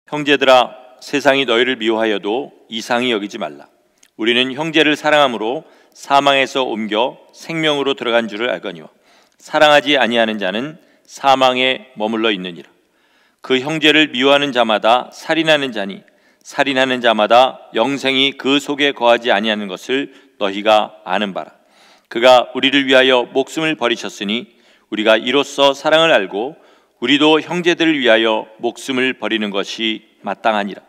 형제들아, 세상이 너희를 미워하여도 이상히 여기지 말라. 우리는 형제를 사랑함으로 사망에서 옮겨 생명으로 들어간 줄을 알거니와 사랑하지 아니하는 자는 사망에 머물러 있느니라. 그 형제를 미워하는 자마다 살인하는 자니 살인하는 자마다 영생이 그 속에 거하지 아니하는 것을 너희가 아는 바라. 그가 우리를 위하여 목숨을 버리셨으니 우리가 이로써 사랑을 알고 우리도 형제들을 위하여 목숨을 버리는 것이 마땅하니라.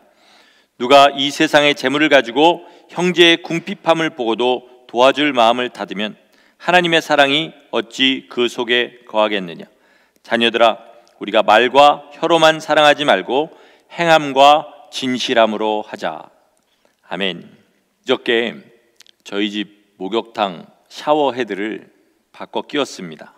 누가 이 세상의 재물을 가지고 형제의 궁핍함을 보고도 도와줄 마음을 닫으면 하나님의 사랑이 어찌 그 속에 거하겠느냐. 자녀들아, 우리가 말과 혀로만 사랑하지 말고 행함과 진실함으로 하자. 아멘. 그저께 저희 집 목욕탕 샤워 헤드를 바꿔 끼웠습니다.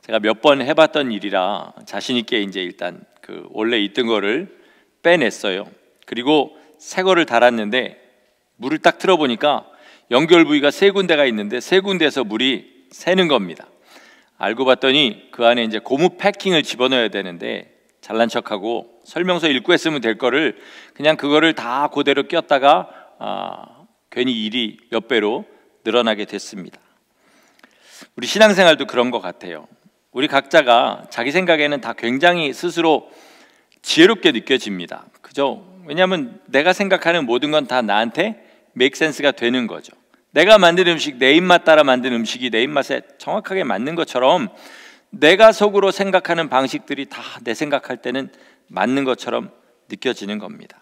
제가 몇 번 해봤던 일이라 자신 있게 이제 일단 그 원래 있던 거를 빼냈어요. 그리고 새 거를 달았는데 물을 딱 틀어보니까 연결 부위가 세 군데가 있는데 세 군데에서 물이 새는 겁니다. 알고 봤더니 그 안에 이제 고무 패킹을 집어넣어야 되는데 잘난 척하고 설명서 읽고 했으면 될 거를 그냥 그거를 다 그대로 꼈다가 괜히 일이 몇 배로 늘어나게 됐습니다. 우리 신앙생활도 그런 것 같아요. 우리 각자가 자기 생각에는 다 굉장히 스스로 지혜롭게 느껴집니다. 그죠? 왜냐하면 내가 생각하는 모든 건 다 나한테 make sense가 되는 거죠. 내가 만든 음식, 내 입맛 따라 만든 음식이 내 입맛에 정확하게 맞는 것처럼 내가 속으로 생각하는 방식들이 다 내 생각할 때는 맞는 것처럼 느껴지는 겁니다.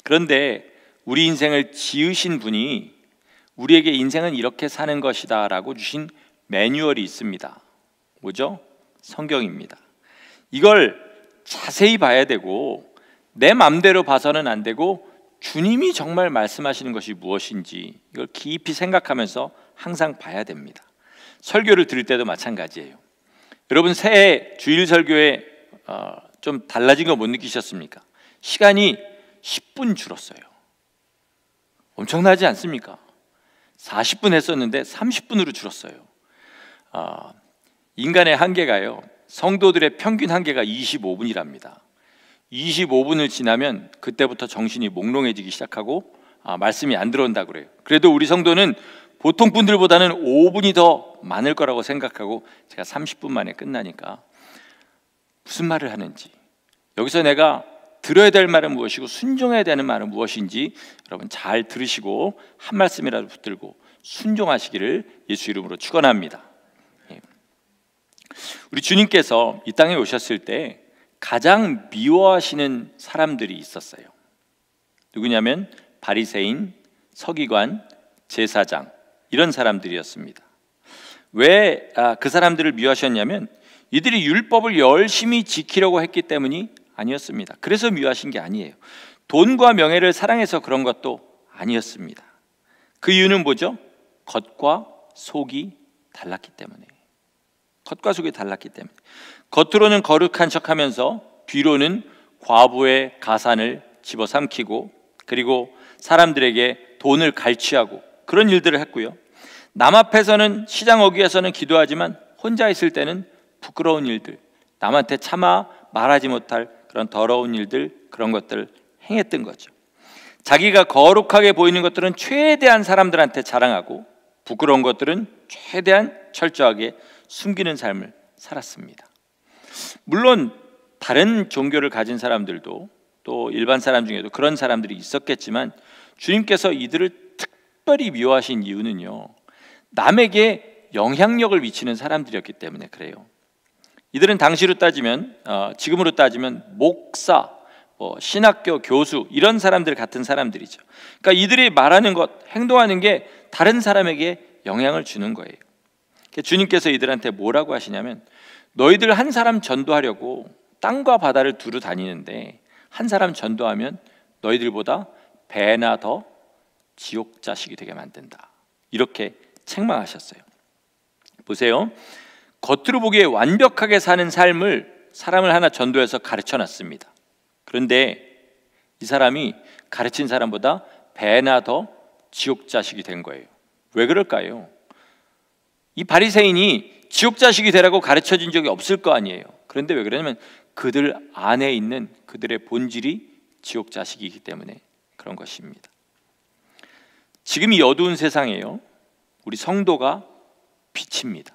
그런데 우리 인생을 지으신 분이 우리에게 인생은 이렇게 사는 것이다 라고 주신 매뉴얼이 있습니다. 뭐죠? 성경입니다. 이걸 자세히 봐야 되고 내 맘대로 봐서는 안 되고 주님이 정말 말씀하시는 것이 무엇인지 이걸 깊이 생각하면서 항상 봐야 됩니다. 설교를 들을 때도 마찬가지예요. 여러분 새해 주일 설교에 좀 달라진 거 못 느끼셨습니까? 시간이 10분 줄었어요. 엄청나지 않습니까? 40분 했었는데 30분으로 줄었어요. 인간의 한계가요, 성도들의 평균 한계가 25분이랍니다. 25분을 지나면 그때부터 정신이 몽롱해지기 시작하고 말씀이 안 들어온다고 그래요. 그래도 우리 성도는 보통 분들보다는 5분이 더 많을 거라고 생각하고 제가 30분 만에 끝나니까 무슨 말을 하는지, 여기서 내가 들어야 될 말은 무엇이고 순종해야 되는 말은 무엇인지 여러분 잘 들으시고 한 말씀이라도 붙들고 순종하시기를 예수 이름으로 축원합니다. 우리 주님께서 이 땅에 오셨을 때 가장 미워하시는 사람들이 있었어요. 누구냐면 바리새인, 서기관, 제사장, 이런 사람들이었습니다. 왜 그 사람들을 미워하셨냐면 이들이 율법을 열심히 지키려고 했기 때문이 아니었습니다. 그래서 미워하신 게 아니에요. 돈과 명예를 사랑해서 그런 것도 아니었습니다. 그 이유는 뭐죠? 겉과 속이 달랐기 때문에. 겉과 속이 달랐기 때문에. 겉으로는 거룩한 척하면서 뒤로는 과부의 가산을 집어삼키고 그리고 사람들에게 돈을 갈취하고 그런 일들을 했고요. 남 앞에서는 시장 어귀에서는 기도하지만 혼자 있을 때는 부끄러운 일들, 남한테 차마 말하지 못할 그런 더러운 일들, 그런 것들을 행했던 거죠. 자기가 거룩하게 보이는 것들은 최대한 사람들한테 자랑하고 부끄러운 것들은 최대한 철저하게 숨기는 삶을 살았습니다. 물론 다른 종교를 가진 사람들도 또 일반 사람 중에도 그런 사람들이 있었겠지만 주님께서 이들을 특별히 미워하신 이유는요, 남에게 영향력을 미치는 사람들이었기 때문에 그래요. 이들은 당시로 따지면 지금으로 따지면 목사, 신학교 교수 이런 사람들 같은 사람들이죠. 그러니까 이들이 말하는 것, 행동하는 게 다른 사람에게 영향을 주는 거예요. 주님께서 이들한테 뭐라고 하시냐면 너희들 한 사람 전도하려고 땅과 바다를 두루 다니는데 한 사람 전도하면 너희들보다 배나 더 지옥 자식이 되게 만든다. 이렇게 책망하셨어요. 보세요. 겉으로 보기에 완벽하게 사는 삶을 사람을 하나 전도해서 가르쳐 놨습니다. 그런데 이 사람이 가르친 사람보다 배나 더 지옥 자식이 된 거예요. 왜 그럴까요? 이 바리새인이 지옥 자식이 되라고 가르쳐 준 적이 없을 거 아니에요. 그런데 왜 그러냐면 그들 안에 있는 그들의 본질이 지옥 자식이기 때문에 그런 것입니다. 지금 이 어두운 세상에요, 우리 성도가 빛입니다.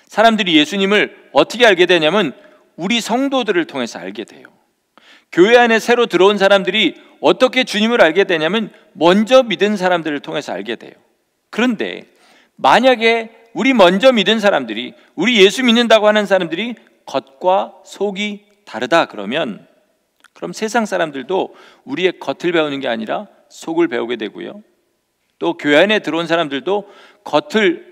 사람들이 예수님을 어떻게 알게 되냐면 우리 성도들을 통해서 알게 돼요. 교회 안에 새로 들어온 사람들이 어떻게 주님을 알게 되냐면 먼저 믿은 사람들을 통해서 알게 돼요. 그런데 만약에 우리 먼저 믿은 사람들이, 우리 예수 믿는다고 하는 사람들이 겉과 속이 다르다 그러면, 그럼 세상 사람들도 우리의 겉을 배우는 게 아니라 속을 배우게 되고요, 또 교회 안에 들어온 사람들도 겉을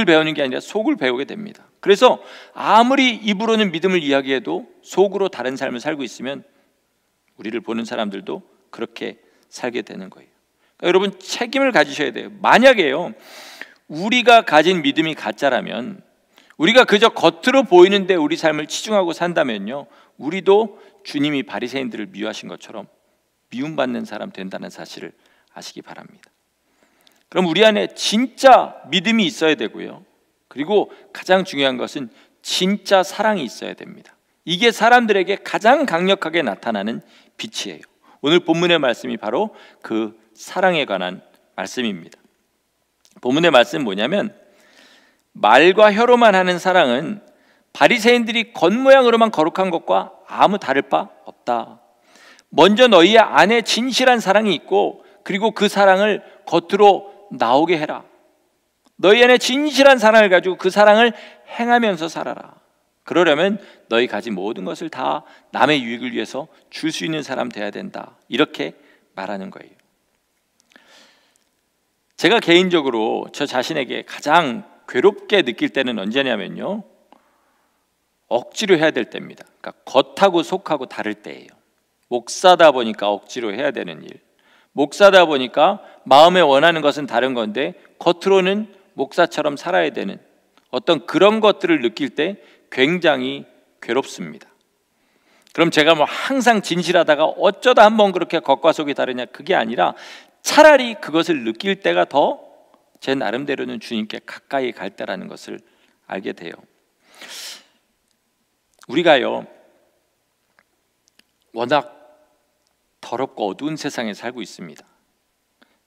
배우는 게 아니라 속을 배우게 됩니다. 그래서 아무리 입으로는 믿음을 이야기해도 속으로 다른 삶을 살고 있으면 우리를 보는 사람들도 그렇게 살게 되는 거예요. 그러니까 여러분, 책임을 가지셔야 돼요. 만약에요, 우리가 가진 믿음이 가짜라면, 우리가 그저 겉으로 보이는데 우리 삶을 치중하고 산다면요, 우리도 주님이 바리새인들을 미워하신 것처럼 미움받는 사람 된다는 사실을 아시기 바랍니다. 그럼 우리 안에 진짜 믿음이 있어야 되고요, 그리고 가장 중요한 것은 진짜 사랑이 있어야 됩니다. 이게 사람들에게 가장 강력하게 나타나는 빛이에요. 오늘 본문의 말씀이 바로 그 사랑에 관한 말씀입니다. 본문의 말씀은 뭐냐면, 말과 혀로만 하는 사랑은 바리새인들이 겉모양으로만 거룩한 것과 아무 다를 바 없다. 먼저 너희 안에 진실한 사랑이 있고, 그리고 그 사랑을 겉으로 나오게 해라. 너희 안에 진실한 사랑을 가지고 그 사랑을 행하면서 살아라. 그러려면 너희 가진 모든 것을 다 남의 유익을 위해서 줄 수 있는 사람 돼야 된다. 이렇게 말하는 거예요. 제가 개인적으로 저 자신에게 가장 괴롭게 느낄 때는 언제냐면요, 억지로 해야 될 때입니다. 그러니까 겉하고 속하고 다를 때예요. 목사다 보니까 억지로 해야 되는 일, 목사다 보니까 마음에 원하는 것은 다른 건데 겉으로는 목사처럼 살아야 되는 어떤 그런 것들을 느낄 때 굉장히 괴롭습니다. 그럼 제가 뭐 항상 진실하다가 어쩌다 한번 그렇게 겉과 속이 다르냐, 그게 아니라 차라리 그것을 느낄 때가 더 제 나름대로는 주님께 가까이 갈 때라는 것을 알게 돼요. 우리가요, 워낙 더럽고 어두운 세상에 살고 있습니다.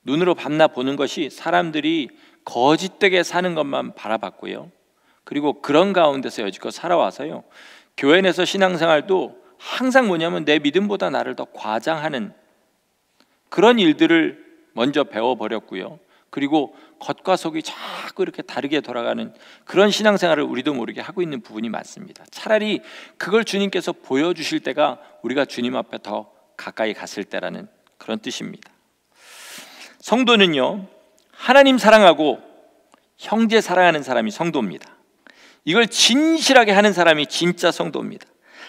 눈으로 밤낮 보는 것이 사람들이 거짓되게 사는 것만 바라봤고요, 그리고 그런 가운데서 여지껏 살아와서요, 교회 내에서 신앙생활도 항상 뭐냐면 내 믿음보다 나를 더 과장하는 그런 일들을 먼저 배워버렸고요, 그리고 겉과 속이 자꾸 이렇게 다르게 돌아가는 그런 신앙생활을 우리도 모르게 하고 있는 부분이 많습니다. 차라리 그걸 주님께서 보여주실 때가 우리가 주님 앞에 더 가까이 갔을 때라는 그런 뜻입니다. 성도는요, 하나님 사랑하고 형제 사랑하는 사람이 성도입니다. 이걸 진실하게 하는 사람이 진짜 성도입니다.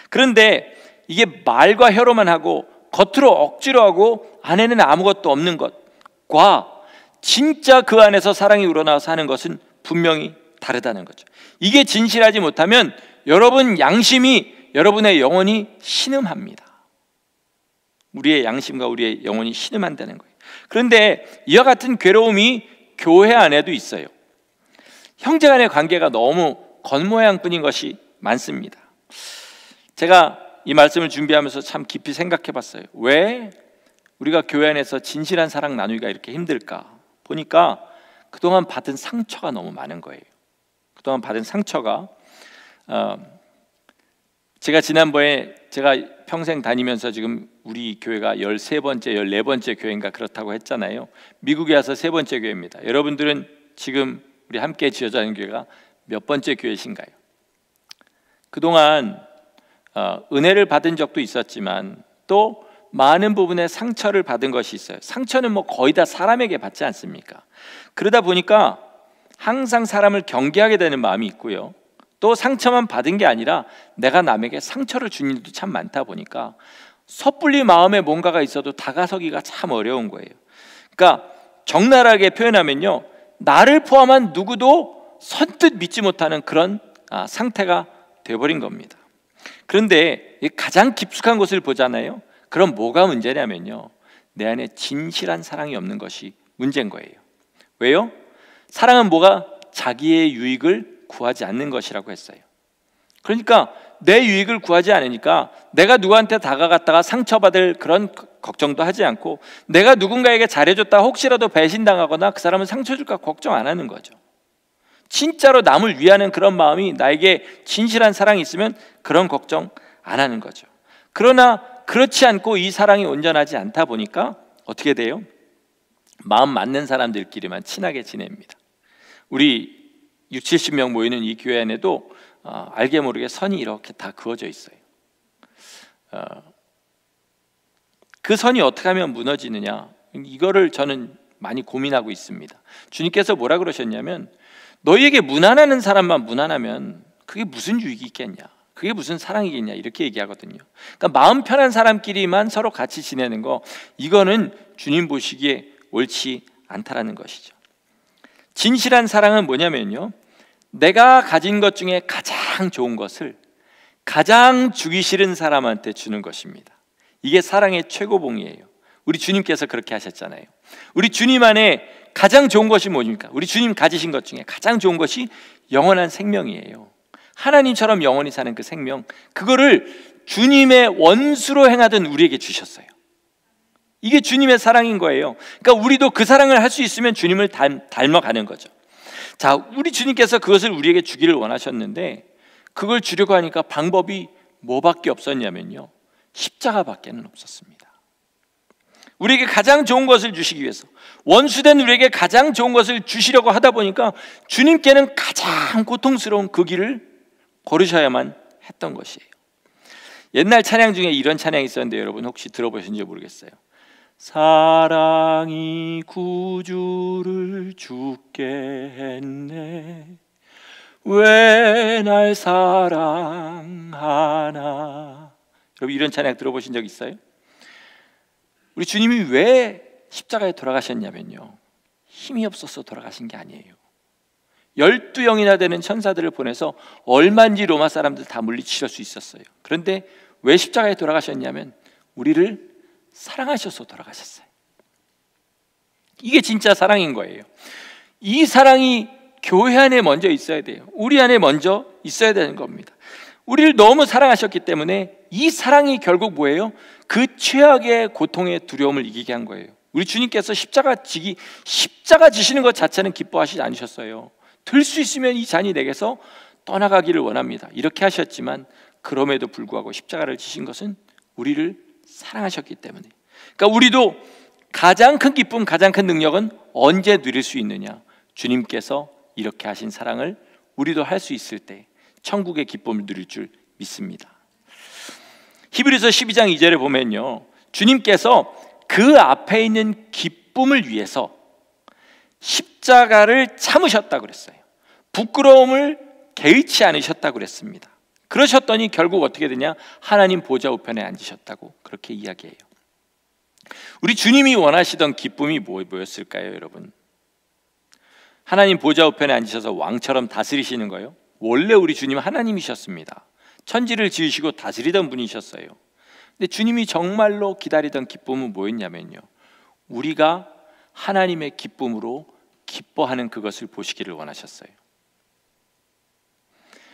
그런데 이게 말과 혀로만 하고 겉으로 억지로 하고 안에는 아무것도 없는 것과 진짜 그 안에서 사랑이 우러나와서 하는 것은 분명히 다르다는 거죠. 이게 진실하지 못하면 여러분 양심이, 여러분의 영혼이 신음합니다. 우리의 양심과 우리의 영혼이 신음한다는 거예요. 그런데 이와 같은 괴로움이 교회 안에도 있어요. 형제 간의 관계가 너무 겉모양뿐인 것이 많습니다. 제가 이 말씀을 준비하면서 참 깊이 생각해 봤어요. 왜 우리가 교회 안에서 진실한 사랑 나누기가 이렇게 힘들까? 보니까 그동안 받은 상처가 너무 많은 거예요. 그동안 받은 상처가 제가 지난번에 제가 평생 다니면서 지금 우리 교회가 13번째, 14번째 교회인가 그렇다고 했잖아요. 미국에 와서 3번째 교회입니다. 여러분들은 지금 우리 함께 지어져 있는 교회가 몇 번째 교회신가요? 그동안 은혜를 받은 적도 있었지만 또 많은 부분에 상처를 받은 것이 있어요. 상처는 뭐 거의 다 사람에게 받지 않습니까? 그러다 보니까 항상 사람을 경계하게 되는 마음이 있고요, 또 상처만 받은 게 아니라 내가 남에게 상처를 준 일도 참 많다 보니까 섣불리 마음에 뭔가가 있어도 다가서기가 참 어려운 거예요. 그러니까 적나라하게 표현하면요, 나를 포함한 누구도 선뜻 믿지 못하는 그런 상태가 되어버린 겁니다. 그런데 가장 깊숙한 것을 보잖아요. 그럼 뭐가 문제냐면요, 내 안에 진실한 사랑이 없는 것이 문제인 거예요. 왜요? 사랑은 뭐가 자기의 유익을 구하지 않는 것이라고 했어요. 그러니까 내 유익을 구하지 않으니까 내가 누구한테 다가갔다가 상처받을 그런 걱정도 하지 않고, 내가 누군가에게 잘해줬다가 혹시라도 배신당하거나 그 사람은 상처 줄까 걱정 안 하는 거죠. 진짜로 남을 위하는 그런 마음이 나에게 진실한 사랑이 있으면 그런 걱정 안 하는 거죠. 그러나 그렇지 않고 이 사랑이 온전하지 않다 보니까 어떻게 돼요? 마음 맞는 사람들끼리만 친하게 지냅니다. 우리 60, 70명 모이는 이 교회 안에도 알게 모르게 선이 이렇게 다 그어져 있어요. 그 선이 어떻게 하면 무너지느냐, 이거를 저는 많이 고민하고 있습니다. 주님께서 뭐라 그러셨냐면, 너희에게 무난하는 사람만 무난하면 그게 무슨 유익이 있겠냐, 그게 무슨 사랑이겠냐, 이렇게 얘기하거든요. 그러니까 마음 편한 사람끼리만 서로 같이 지내는 거, 이거는 주님 보시기에 옳지 않다라는 것이죠. 진실한 사랑은 뭐냐면요, 내가 가진 것 중에 가장 좋은 것을 가장 주기 싫은 사람한테 주는 것입니다. 이게 사랑의 최고봉이에요. 우리 주님께서 그렇게 하셨잖아요. 우리 주님 안에 가장 좋은 것이 뭡니까? 우리 주님 가지신 것 중에 가장 좋은 것이 영원한 생명이에요. 하나님처럼 영원히 사는 그 생명, 그거를 주님의 원수로 행하던 우리에게 주셨어요. 이게 주님의 사랑인 거예요. 그러니까 우리도 그 사랑을 할 수 있으면 주님을 닮아가는 거죠. 자, 우리 주님께서 그것을 우리에게 주기를 원하셨는데, 그걸 주려고 하니까 방법이 뭐밖에 없었냐면요, 십자가밖에는 없었습니다. 우리에게 가장 좋은 것을 주시기 위해서, 원수된 우리에게 가장 좋은 것을 주시려고 하다 보니까 주님께는 가장 고통스러운 그 길을 걸으셔야만 했던 것이에요. 옛날 찬양 중에 이런 찬양이 있었는데 여러분 혹시 들어보셨는지 모르겠어요. 사랑이 구주를 죽게 했네, 왜 날 사랑하나. 여러분 이런 찬양 들어보신 적 있어요? 우리 주님이 왜 십자가에 돌아가셨냐면요, 힘이 없어서 돌아가신 게 아니에요. 12영이나 되는 천사들을 보내서 얼마인지 로마 사람들 다 물리칠 수 있었어요. 그런데 왜 십자가에 돌아가셨냐면 우리를 사랑하셔서 돌아가셨어요. 이게 진짜 사랑인 거예요. 이 사랑이 교회 안에 먼저 있어야 돼요. 우리 안에 먼저 있어야 되는 겁니다. 우리를 너무 사랑하셨기 때문에 이 사랑이 결국 뭐예요? 그 최악의 고통의 두려움을 이기게 한 거예요. 우리 주님께서 십자가 지시는 것 자체는 기뻐하시지 않으셨어요. 들 수 있으면 이 잔이 내게서 떠나가기를 원합니다, 이렇게 하셨지만 그럼에도 불구하고 십자가를 지신 것은 우리를 사랑하셨기 때문에. 그러니까 우리도 가장 큰 기쁨, 가장 큰 능력은 언제 누릴 수 있느냐, 주님께서 이렇게 하신 사랑을 우리도 할 수 있을 때 천국의 기쁨을 누릴 줄 믿습니다. 히브리서 12장 2절에 보면요, 주님께서 그 앞에 있는 기쁨을 위해서 십자가를 참으셨다고 그랬어요. 부끄러움을 개의치 않으셨다고 그랬습니다. 그러셨더니 결국 어떻게 되냐, 하나님 보좌 우편에 앉으셨다고 그렇게 이야기해요. 우리 주님이 원하시던 기쁨이 뭐였을까요, 여러분? 하나님 보좌 우편에 앉으셔서 왕처럼 다스리시는 거예요? 원래 우리 주님은 하나님이셨습니다. 천지를 지으시고 다스리던 분이셨어요. 근데 주님이 정말로 기다리던 기쁨은 뭐였냐면요, 우리가 하나님의 기쁨으로 기뻐하는 그것을 보시기를 원하셨어요.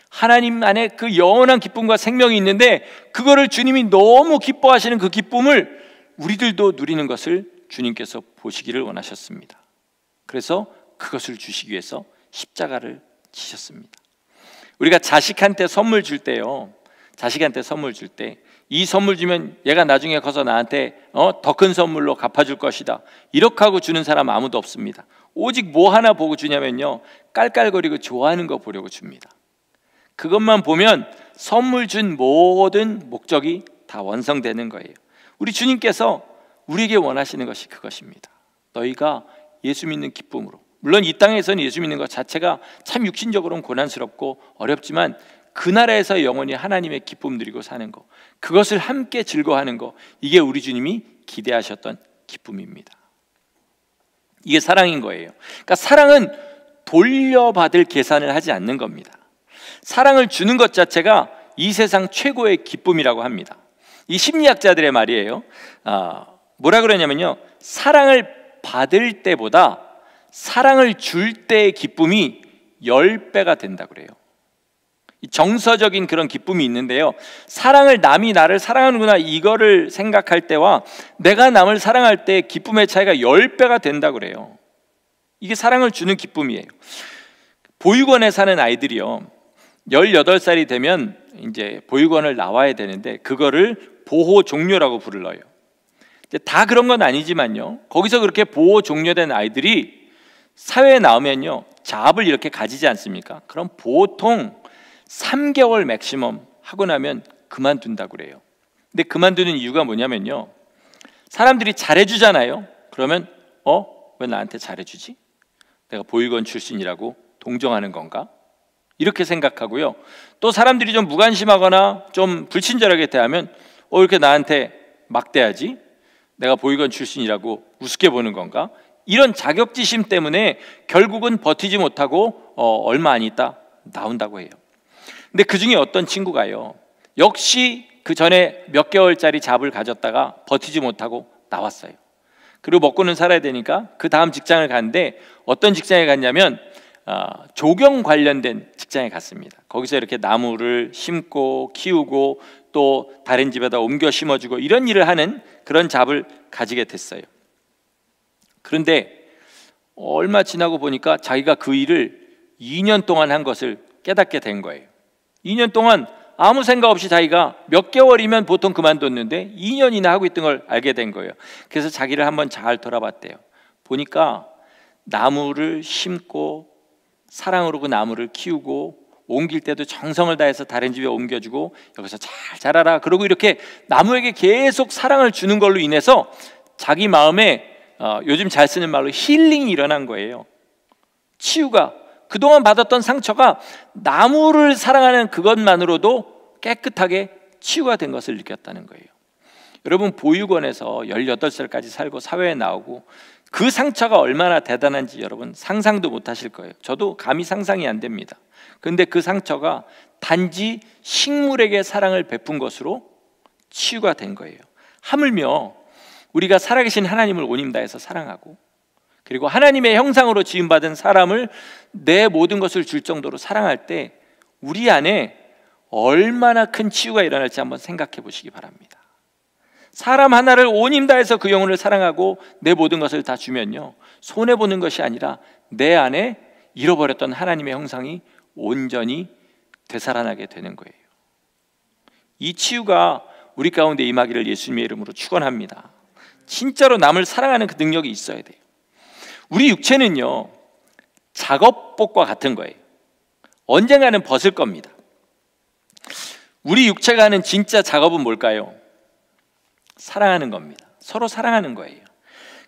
하나님 안에 그 영원한 기쁨과 생명이 있는데, 그거를 주님이 너무 기뻐하시는 그 기쁨을 우리들도 누리는 것을 주님께서 보시기를 원하셨습니다. 그래서 그것을 주시기 위해서 십자가를 지셨습니다. 우리가 자식한테 선물 줄 때요, 자식한테 선물 줄 때 이 선물 주면 얘가 나중에 커서 나한테 더 큰 선물로 갚아줄 것이다, 이렇게 하고 주는 사람 아무도 없습니다. 오직 뭐 하나 보고 주냐면요, 깔깔거리고 좋아하는 거 보려고 줍니다. 그것만 보면 선물 준 모든 목적이 다 완성되는 거예요. 우리 주님께서 우리에게 원하시는 것이 그것입니다. 너희가 예수 믿는 기쁨으로, 물론 이 땅에서는 예수 믿는 것 자체가 참 육신적으로는 고난스럽고 어렵지만 그 나라에서 영원히 하나님의 기쁨 누리고 사는 것, 그것을 함께 즐거워하는 것, 이게 우리 주님이 기대하셨던 기쁨입니다. 이게 사랑인 거예요. 그러니까 사랑은 돌려받을 계산을 하지 않는 겁니다. 사랑을 주는 것 자체가 이 세상 최고의 기쁨이라고 합니다. 이 심리학자들의 말이에요. 뭐라 그러냐면요, 사랑을 받을 때보다 사랑을 줄 때의 기쁨이 10배가 된다고 그래요. 정서적인 그런 기쁨이 있는데요, 사랑을, 남이 나를 사랑하는구나 이거를 생각할 때와 내가 남을 사랑할 때 기쁨의 차이가 10배가 된다고 그래요. 이게 사랑을 주는 기쁨이에요. 보육원에 사는 아이들이요, 18살이 되면 이제 보육원을 나와야 되는데 그거를 보호 종료라고 불러요. 다 그런 건 아니지만요, 거기서 그렇게 보호 종료된 아이들이 사회에 나오면요, 잡을 이렇게 가지지 않습니까? 그럼 보통 3개월 맥시멈 하고 나면 그만둔다고 그래요. 근데 그만두는 이유가 뭐냐면요, 사람들이 잘해주잖아요. 그러면 왜 나한테 잘해주지? 내가 보육원 출신이라고 동정하는 건가? 이렇게 생각하고요, 또 사람들이 좀 무관심하거나 좀 불친절하게 대하면 이렇게 나한테 막대하지? 내가 보육원 출신이라고 우습게 보는 건가? 이런 자격지심 때문에 결국은 버티지 못하고 얼마 안 있다 나온다고 해요. 근데 그 중에 어떤 친구가요, 역시 그 전에 몇 개월짜리 잡을 가졌다가 버티지 못하고 나왔어요. 그리고 먹고는 살아야 되니까 그 다음 직장을 갔는데, 어떤 직장에 갔냐면 조경 관련된 직장에 갔습니다. 거기서 이렇게 나무를 심고 키우고 또 다른 집에다 옮겨 심어주고 이런 일을 하는 그런 잡을 가지게 됐어요. 그런데 얼마 지나고 보니까 자기가 그 일을 2년 동안 한 것을 깨닫게 된 거예요. 2년 동안 아무 생각 없이 자기가 몇 개월이면 보통 그만뒀는데 2년이나 하고 있던 걸 알게 된 거예요. 그래서 자기를 한번 잘 돌아봤대요. 보니까 나무를 심고 사랑으로 그 나무를 키우고 옮길 때도 정성을 다해서 다른 집에 옮겨주고 여기서 잘 자라라 그러고 이렇게 나무에게 계속 사랑을 주는 걸로 인해서 자기 마음에 요즘 잘 쓰는 말로 힐링이 일어난 거예요. 치유가, 그동안 받았던 상처가 나무를 사랑하는 그것만으로도 깨끗하게 치유가 된 것을 느꼈다는 거예요. 여러분, 보육원에서 18살까지 살고 사회에 나오고 그 상처가 얼마나 대단한지 여러분 상상도 못 하실 거예요. 저도 감히 상상이 안 됩니다. 그런데 그 상처가 단지 식물에게 사랑을 베푼 것으로 치유가 된 거예요. 하물며 우리가 살아계신 하나님을 온 힘 다해서 사랑하고, 그리고 하나님의 형상으로 지음받은 사람을 내 모든 것을 줄 정도로 사랑할 때 우리 안에 얼마나 큰 치유가 일어날지 한번 생각해 보시기 바랍니다. 사람 하나를 온 힘 다해서 그 영혼을 사랑하고 내 모든 것을 다 주면요, 손해보는 것이 아니라 내 안에 잃어버렸던 하나님의 형상이 온전히 되살아나게 되는 거예요. 이 치유가 우리 가운데 임하기를 예수님의 이름으로 축원합니다. 진짜로 남을 사랑하는 그 능력이 있어야 돼요. 우리 육체는요, 작업복과 같은 거예요. 언젠가는 벗을 겁니다. 우리 육체가 하는 진짜 작업은 뭘까요? 사랑하는 겁니다. 서로 사랑하는 거예요.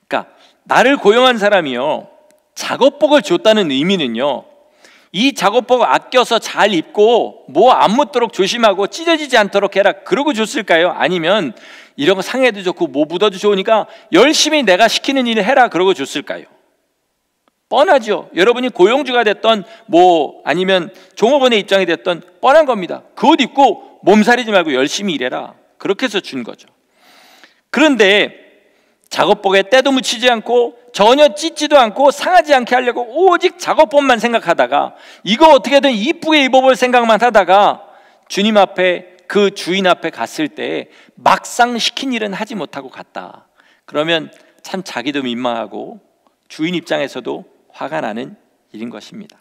그러니까 나를 고용한 사람이요, 작업복을 줬다는 의미는요, 이 작업복을 아껴서 잘 입고 뭐 안 묻도록 조심하고 찢어지지 않도록 해라 그러고 줬을까요? 아니면 이런 거 상해도 좋고 뭐 묻어도 좋으니까 열심히 내가 시키는 일을 해라 그러고 줬을까요? 뻔하죠. 여러분이 고용주가 됐던 뭐 아니면 종업원의 입장이 됐던 뻔한 겁니다. 그 옷 입고 몸살이지 말고 열심히 일해라 그렇게 해서 준 거죠. 그런데 작업복에 때도 묻히지 않고 전혀 찢지도 않고 상하지 않게 하려고 오직 작업복만 생각하다가 이거 어떻게든 이쁘게 입어볼 생각만 하다가 주님 앞에, 그 주인 앞에 갔을 때 막상 시킨 일은 하지 못하고 갔다. 그러면 참 자기도 민망하고 주인 입장에서도 화가 나는 일인 것입니다.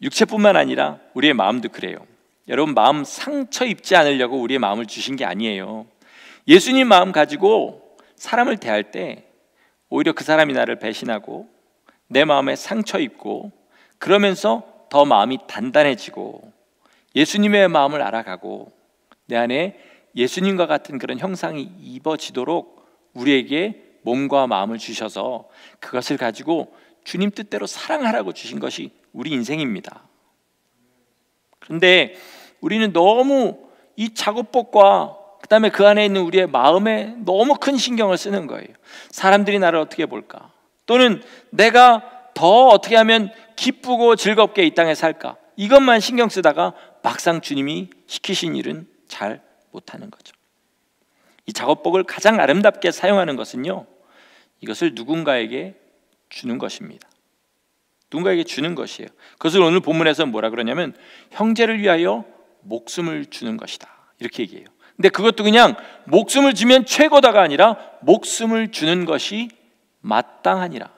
육체뿐만 아니라 우리의 마음도 그래요. 여러분, 마음 상처 입지 않으려고 우리의 마음을 주신 게 아니에요. 예수님 마음 가지고 사람을 대할 때 오히려 그 사람이 나를 배신하고 내 마음에 상처 입고 그러면서 더 마음이 단단해지고 예수님의 마음을 알아가고 내 안에 예수님과 같은 그런 형상이 입어지도록 우리에게 몸과 마음을 주셔서 그것을 가지고 주님 뜻대로 사랑하라고 주신 것이 우리 인생입니다. 그런데 우리는 너무 이 작업복과 그 다음에 그 안에 있는 우리의 마음에 너무 큰 신경을 쓰는 거예요. 사람들이 나를 어떻게 볼까? 또는 내가 더 어떻게 하면 기쁘고 즐겁게 이 땅에 살까? 이것만 신경 쓰다가 막상 주님이 시키신 일은 잘 못하는 거죠. 이 작업복을 가장 아름답게 사용하는 것은요, 이것을 누군가에게 주는 것입니다. 누군가에게 주는 것이에요. 그것을 오늘 본문에서 뭐라 그러냐면 형제를 위하여 목숨을 주는 것이다, 이렇게 얘기해요. 근데 그것도 그냥 목숨을 주면 최고다가 아니라 목숨을 주는 것이 마땅하니라.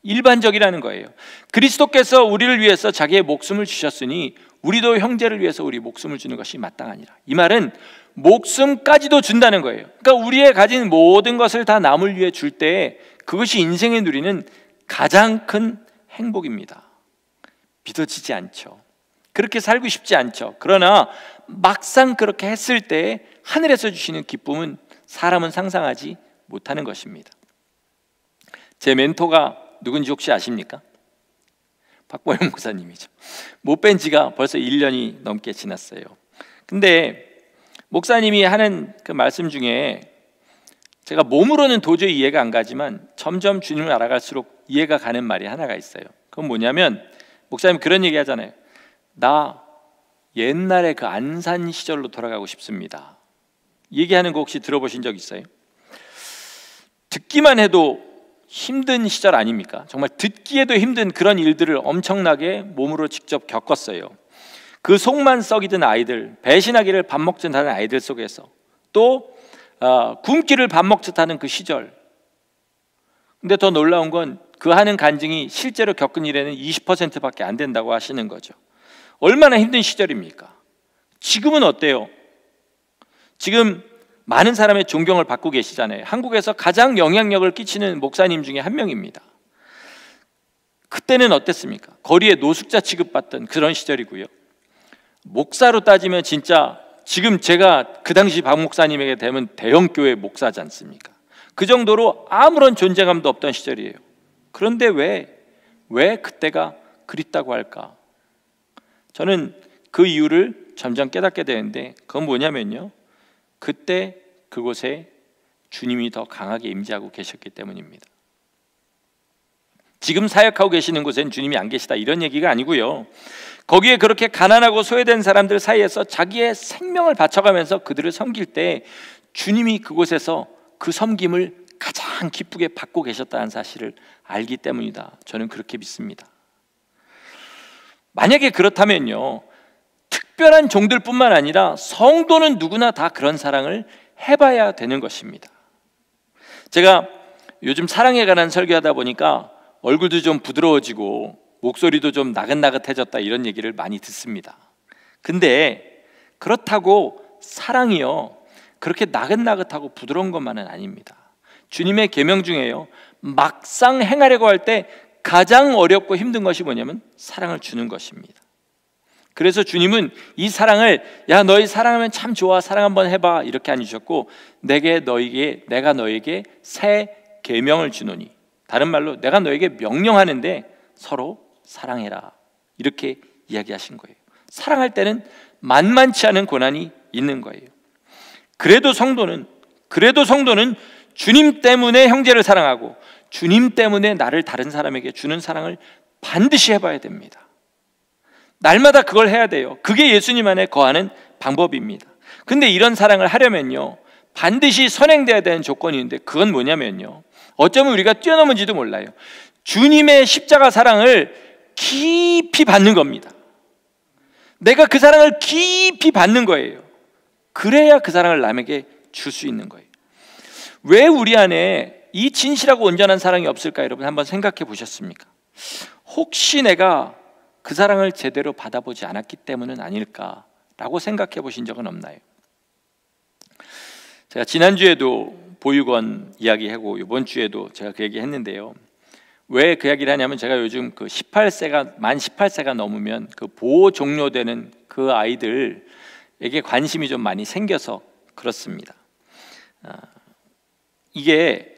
일반적이라는 거예요. 그리스도께서 우리를 위해서 자기의 목숨을 주셨으니 우리도 형제를 위해서 우리 목숨을 주는 것이 마땅하니라. 이 말은 목숨까지도 준다는 거예요. 그러니까 우리의 가진 모든 것을 다 남을 위해 줄 때 그것이 인생에 누리는 가장 큰 행복입니다. 믿어지지 않죠. 그렇게 살고 싶지 않죠. 그러나 막상 그렇게 했을 때 하늘에서 주시는 기쁨은 사람은 상상하지 못하는 것입니다. 제 멘토가 누군지 혹시 아십니까? 박보영 목사님이죠. 못 뵌 지가 벌써 1년이 넘게 지났어요. 근데 목사님이 하는 그 말씀 중에 제가 몸으로는 도저히 이해가 안 가지만 점점 주님을 알아갈수록 이해가 가는 말이 하나가 있어요. 그건 뭐냐면 목사님 그런 얘기 하잖아요. 나 옛날에 그 안산 시절로 돌아가고 싶습니다. 얘기하는 거 혹시 들어보신 적 있어요? 듣기만 해도 힘든 시절 아닙니까? 정말 듣기에도 힘든 그런 일들을 엄청나게 몸으로 직접 겪었어요. 그 속만 썩이던 아이들, 배신하기를 밥 먹듯 하는 아이들 속에서 또 굶기를 밥 먹듯 하는 그 시절. 근데 더 놀라운 건 그 하는 간증이 실제로 겪은 일에는 20%밖에 안 된다고 하시는 거죠. 얼마나 힘든 시절입니까? 지금은 어때요? 지금 많은 사람의 존경을 받고 계시잖아요. 한국에서 가장 영향력을 끼치는 목사님 중에 한 명입니다. 그때는 어땠습니까? 거리에 노숙자 취급받던 그런 시절이고요. 목사로 따지면 진짜 지금 제가 그 당시 박 목사님에게 되면 대형교회 목사지 않습니까? 그 정도로 아무런 존재감도 없던 시절이에요. 그런데 왜 그때가 그립다고 할까? 저는 그 이유를 점점 깨닫게 되는데 그건 뭐냐면요, 그때 그곳에 주님이 더 강하게 임재하고 계셨기 때문입니다. 지금 사역하고 계시는 곳엔 주님이 안 계시다 이런 얘기가 아니고요, 거기에 그렇게 가난하고 소외된 사람들 사이에서 자기의 생명을 바쳐가면서 그들을 섬길 때 주님이 그곳에서 그 섬김을 가장 기쁘게 받고 계셨다는 사실을 알기 때문이다. 저는 그렇게 믿습니다. 만약에 그렇다면요, 특별한 종들뿐만 아니라 성도는 누구나 다 그런 사랑을 해봐야 되는 것입니다. 제가 요즘 사랑에 관한 설교하다 보니까 얼굴도 좀 부드러워지고 목소리도 좀 나긋나긋해졌다 이런 얘기를 많이 듣습니다. 근데 그렇다고 사랑이요 그렇게 나긋나긋하고 부드러운 것만은 아닙니다. 주님의 계명 중에요, 막상 행하려고 할 때 가장 어렵고 힘든 것이 뭐냐면 사랑을 주는 것입니다. 그래서 주님은 이 사랑을 야 너희 사랑하면 참 좋아, 사랑 한번 해봐 이렇게 안 주셨고 내가 너에게 새 계명을 주노니, 다른 말로 내가 너에게 명령하는데 서로 사랑해라 이렇게 이야기하신 거예요. 사랑할 때는 만만치 않은 고난이 있는 거예요. 그래도 성도는 주님 때문에 형제를 사랑하고 주님 때문에 나를 다른 사람에게 주는 사랑을 반드시 해봐야 됩니다. 날마다 그걸 해야 돼요. 그게 예수님 안에 거하는 방법입니다. 근데 이런 사랑을 하려면요 반드시 선행돼야 되는 조건이 있는데 그건 뭐냐면요, 어쩌면 우리가 뛰어넘은지도 몰라요. 주님의 십자가 사랑을 깊이 받는 겁니다. 내가 그 사랑을 깊이 받는 거예요. 그래야 그 사랑을 남에게 줄 수 있는 거예요. 왜 우리 안에 이 진실하고 온전한 사랑이 없을까? 여러분 한번 생각해 보셨습니까? 혹시 내가 그 사랑을 제대로 받아보지 않았기 때문은 아닐까라고 생각해 보신 적은 없나요? 제가 지난주에도 보육원 이야기하고 이번 주에도 제가 그 얘기 했는데요, 왜 그 이야기를 하냐면 제가 요즘 그 만 18세가 넘으면 그 보호 종료되는 그 아이들에게 관심이 좀 많이 생겨서 그렇습니다. 이게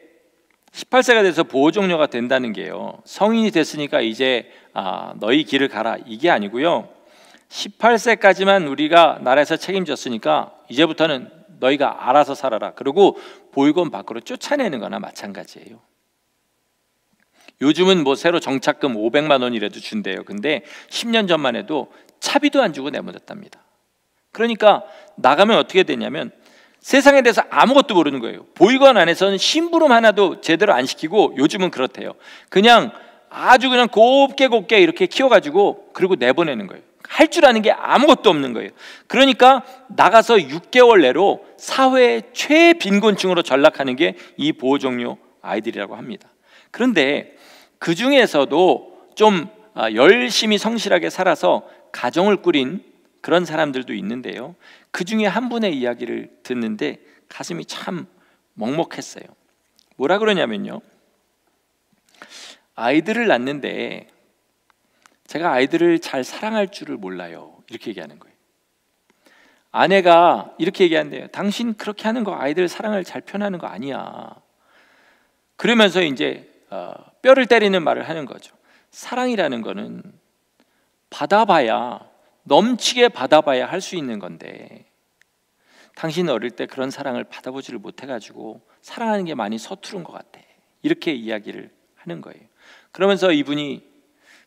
18세가 돼서 보호 종료가 된다는 게요, 성인이 됐으니까 이제 너희 길을 가라 이게 아니고요, 18세까지만 우리가 나라에서 책임졌으니까 이제부터는 너희가 알아서 살아라, 그리고 보육원 밖으로 쫓아내는 거나 마찬가지예요. 요즘은 뭐 새로 정착금 500만 원이라도 준대요. 근데 10년 전만 해도 차비도 안 주고 내보냈답니다. 그러니까 나가면 어떻게 되냐면 세상에 대해서 아무것도 모르는 거예요. 보육원 안에서는 심부름 하나도 제대로 안 시키고, 요즘은 그렇대요. 그냥 아주 그냥 곱게 이렇게 키워가지고 그리고 내보내는 거예요. 할 줄 아는 게 아무것도 없는 거예요. 그러니까 나가서 6개월 내로 사회 최빈곤층으로 전락하는 게 이 보호종료 아이들이라고 합니다. 그런데 그 중에서도 좀 열심히 성실하게 살아서 가정을 꾸린 그런 사람들도 있는데요, 그 중에 한 분의 이야기를 듣는데 가슴이 참 먹먹했어요. 뭐라 그러냐면요, 아이들을 낳는데 제가 아이들을 잘 사랑할 줄을 몰라요, 이렇게 얘기하는 거예요. 아내가 이렇게 얘기한대요. 당신 그렇게 하는 거 아이들 사랑을 잘 표현하는 거 아니야. 그러면서 이제 뼈를 때리는 말을 하는 거죠. 사랑이라는 거는 받아봐야, 넘치게 받아봐야 할 수 있는 건데 당신은 어릴 때 그런 사랑을 받아보지를 못해가지고 사랑하는 게 많이 서투른 것 같아, 이렇게 이야기를 하는 거예요. 그러면서 이분이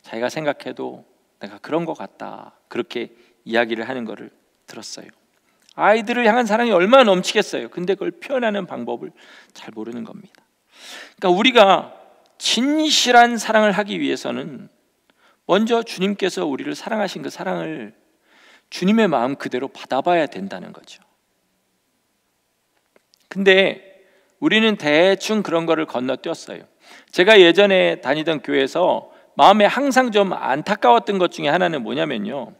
자기가 생각해도 내가 그런 것 같다, 그렇게 이야기를 하는 거를 들었어요. 아이들을 향한 사랑이 얼마나 넘치겠어요. 근데 그걸 표현하는 방법을 잘 모르는 겁니다. 그러니까 우리가 진실한 사랑을 하기 위해서는 먼저 주님께서 우리를 사랑하신 그 사랑을 주님의 마음 그대로 받아봐야 된다는 거죠. 근데 우리는 대충 그런 거를 건너뛰었어요. 제가 예전에 다니던 교회에서 마음에 항상 좀 안타까웠던 것 중에 하나는 뭐냐면요,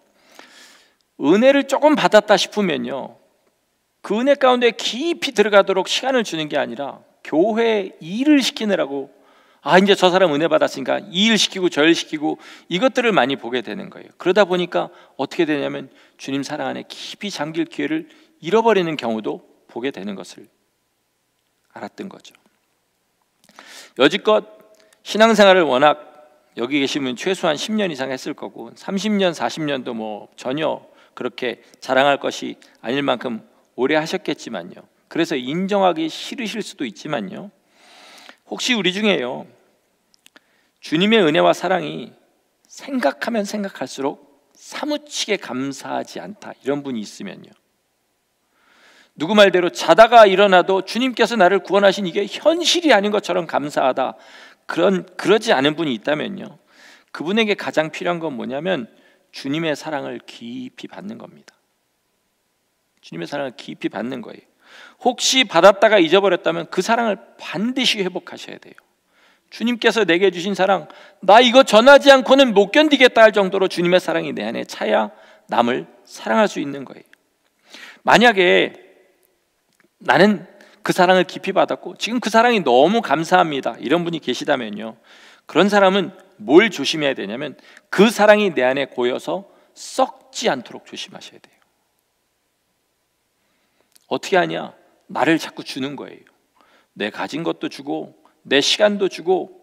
은혜를 조금 받았다 싶으면요, 그 은혜 가운데 깊이 들어가도록 시간을 주는 게 아니라 교회 일을 시키느라고, 이제 저 사람 은혜 받았으니까 이 일 시키고 저 일 시키고 이것들을 많이 보게 되는 거예요. 그러다 보니까 어떻게 되냐면 주님 사랑 안에 깊이 잠길 기회를 잃어버리는 경우도 보게 되는 것을 알았던 거죠. 여지껏 신앙생활을 워낙 여기 계시면 최소한 10년 이상 했을 거고 30년, 40년도 뭐 전혀 그렇게 자랑할 것이 아닐 만큼 오래 하셨겠지만요, 그래서 인정하기 싫으실 수도 있지만요, 혹시 우리 중에요, 주님의 은혜와 사랑이 생각하면 생각할수록 사무치게 감사하지 않다, 이런 분이 있으면요, 누구 말대로 자다가 일어나도 주님께서 나를 구원하신 이게 현실이 아닌 것처럼 감사하다, 그러지 않은 분이 있다면요, 그분에게 가장 필요한 건 뭐냐면 주님의 사랑을 깊이 받는 겁니다. 주님의 사랑을 깊이 받는 거예요. 혹시 받았다가 잊어버렸다면 그 사랑을 반드시 회복하셔야 돼요. 주님께서 내게 주신 사랑, 나 이거 전하지 않고는 못 견디겠다 할 정도로 주님의 사랑이 내 안에 차야 남을 사랑할 수 있는 거예요. 만약에 나는 그 사랑을 깊이 받았고 지금 그 사랑이 너무 감사합니다, 이런 분이 계시다면요, 그런 사람은 뭘 조심해야 되냐면 그 사랑이 내 안에 고여서 썩지 않도록 조심하셔야 돼요. 어떻게 하냐? 나를 자꾸 주는 거예요. 내 가진 것도 주고 내 시간도 주고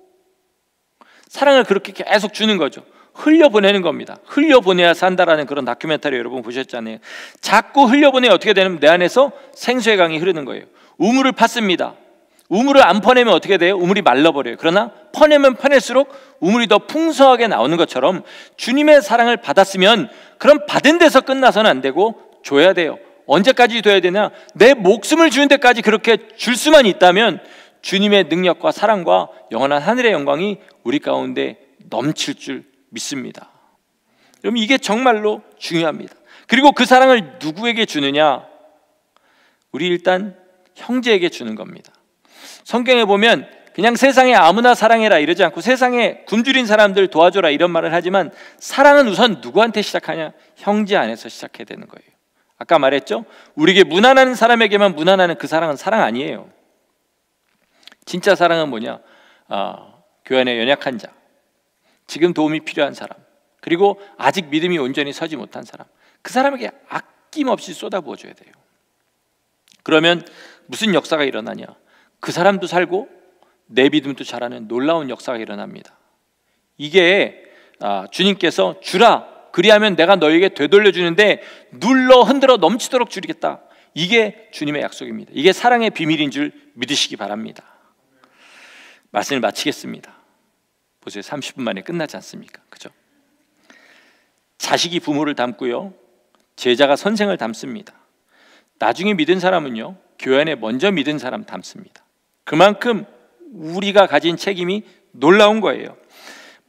사랑을 그렇게 계속 주는 거죠. 흘려보내는 겁니다. 흘려보내야 산다라는 그런 다큐멘터리 여러분 보셨잖아요. 자꾸 흘려보내야 어떻게 되냐면 내 안에서 생수의 강이 흐르는 거예요. 우물을 팠습니다. 우물을 안 퍼내면 어떻게 돼요? 우물이 말라버려요. 그러나 퍼내면 퍼낼수록 우물이 더 풍성하게 나오는 것처럼 주님의 사랑을 받았으면 그럼 받은 데서 끝나서는 안 되고 줘야 돼요. 언제까지 줘야 되냐? 내 목숨을 주는 데까지 그렇게 줄 수만 있다면 주님의 능력과 사랑과 영원한 하늘의 영광이 우리 가운데 넘칠 줄 믿습니다. 여러분, 이게 정말로 중요합니다. 그리고 그 사랑을 누구에게 주느냐? 우리 일단 형제에게 주는 겁니다. 성경에 보면 그냥 세상에 아무나 사랑해라 이러지 않고 세상에 굶주린 사람들 도와줘라 이런 말을 하지만 사랑은 우선 누구한테 시작하냐? 형제 안에서 시작해야 되는 거예요. 아까 말했죠? 우리에게 무난한 사람에게만 무난하는 그 사랑은 사랑 아니에요. 진짜 사랑은 뭐냐? 교회 안에 연약한 자, 지금 도움이 필요한 사람, 그리고 아직 믿음이 온전히 서지 못한 사람, 그 사람에게 아낌없이 쏟아부어줘야 돼요. 그러면 무슨 역사가 일어나냐? 그 사람도 살고 내 믿음도 자라는 놀라운 역사가 일어납니다. 이게 주님께서 주라, 그리하면 내가 너에게 되돌려주는데 눌러 흔들어 넘치도록 주리겠다, 이게 주님의 약속입니다. 이게 사랑의 비밀인 줄 믿으시기 바랍니다. 말씀을 마치겠습니다. 보세요, 30분 만에 끝나지 않습니까? 그죠? 자식이 부모를 닮고요, 제자가 선생을 닮습니다. 나중에 믿은 사람은요, 교회 안에 먼저 믿은 사람 닮습니다. 그만큼 우리가 가진 책임이 놀라운 거예요.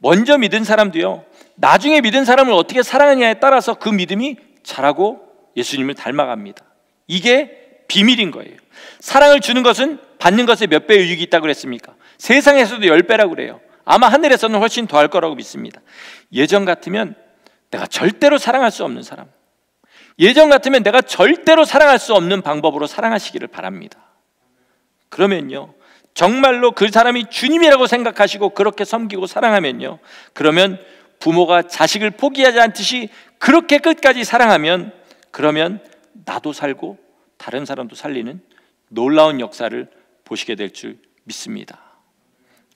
먼저 믿은 사람도요, 나중에 믿은 사람을 어떻게 사랑하냐에 따라서 그 믿음이 자라고 예수님을 닮아갑니다. 이게 비밀인 거예요. 사랑을 주는 것은 받는 것에 몇 배의 유익이 있다고 그랬습니까? 세상에서도 10배라고 그래요. 아마 하늘에서는 훨씬 더 할 거라고 믿습니다. 예전 같으면 내가 절대로 사랑할 수 없는 사람, 예전 같으면 내가 절대로 사랑할 수 없는 방법으로 사랑하시기를 바랍니다. 그러면요, 정말로 그 사람이 주님이라고 생각하시고 그렇게 섬기고 사랑하면요, 그러면 부모가 자식을 포기하지 않듯이 그렇게 끝까지 사랑하면, 그러면 나도 살고 다른 사람도 살리는 놀라운 역사를 보시게 될 줄 믿습니다.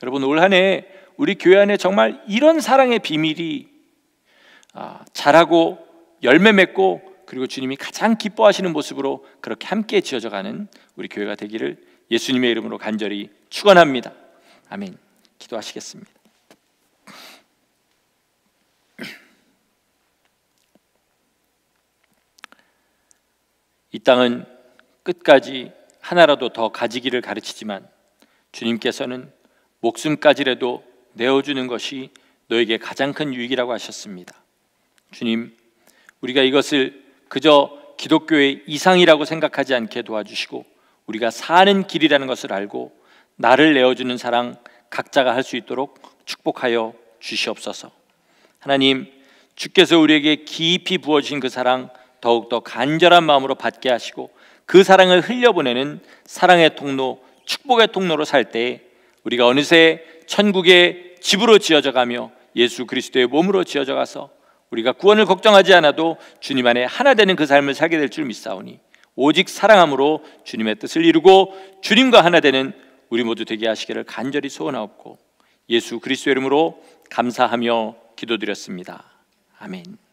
여러분, 올 한 해 우리 교회 안에 정말 이런 사랑의 비밀이 자라고 열매 맺고, 그리고 주님이 가장 기뻐하시는 모습으로 그렇게 함께 지어져가는 우리 교회가 되기를 예수님의 이름으로 간절히 축원합니다. 아멘. 기도하시겠습니다. 이 땅은 끝까지 하나라도 더 가지기를 가르치지만 주님께서는 목숨까지라도 내어주는 것이 너에게 가장 큰 유익이라고 하셨습니다. 주님, 우리가 이것을 그저 기독교의 이상이라고 생각하지 않게 도와주시고, 우리가 사는 길이라는 것을 알고 나를 내어주는 사랑 각자가 할 수 있도록 축복하여 주시옵소서. 하나님, 주께서 우리에게 깊이 부어주신 그 사랑 더욱더 간절한 마음으로 받게 하시고, 그 사랑을 흘려보내는 사랑의 통로, 축복의 통로로 살 때에 우리가 어느새 천국의 집으로 지어져 가며 예수 그리스도의 몸으로 지어져 가서 우리가 구원을 걱정하지 않아도 주님 안에 하나 되는 그 삶을 살게 될 줄 믿사오니, 오직 사랑함으로 주님의 뜻을 이루고 주님과 하나 되는 우리 모두 되게 하시기를 간절히 소원하옵고 예수 그리스도의 이름으로 감사하며 기도드렸습니다. 아멘.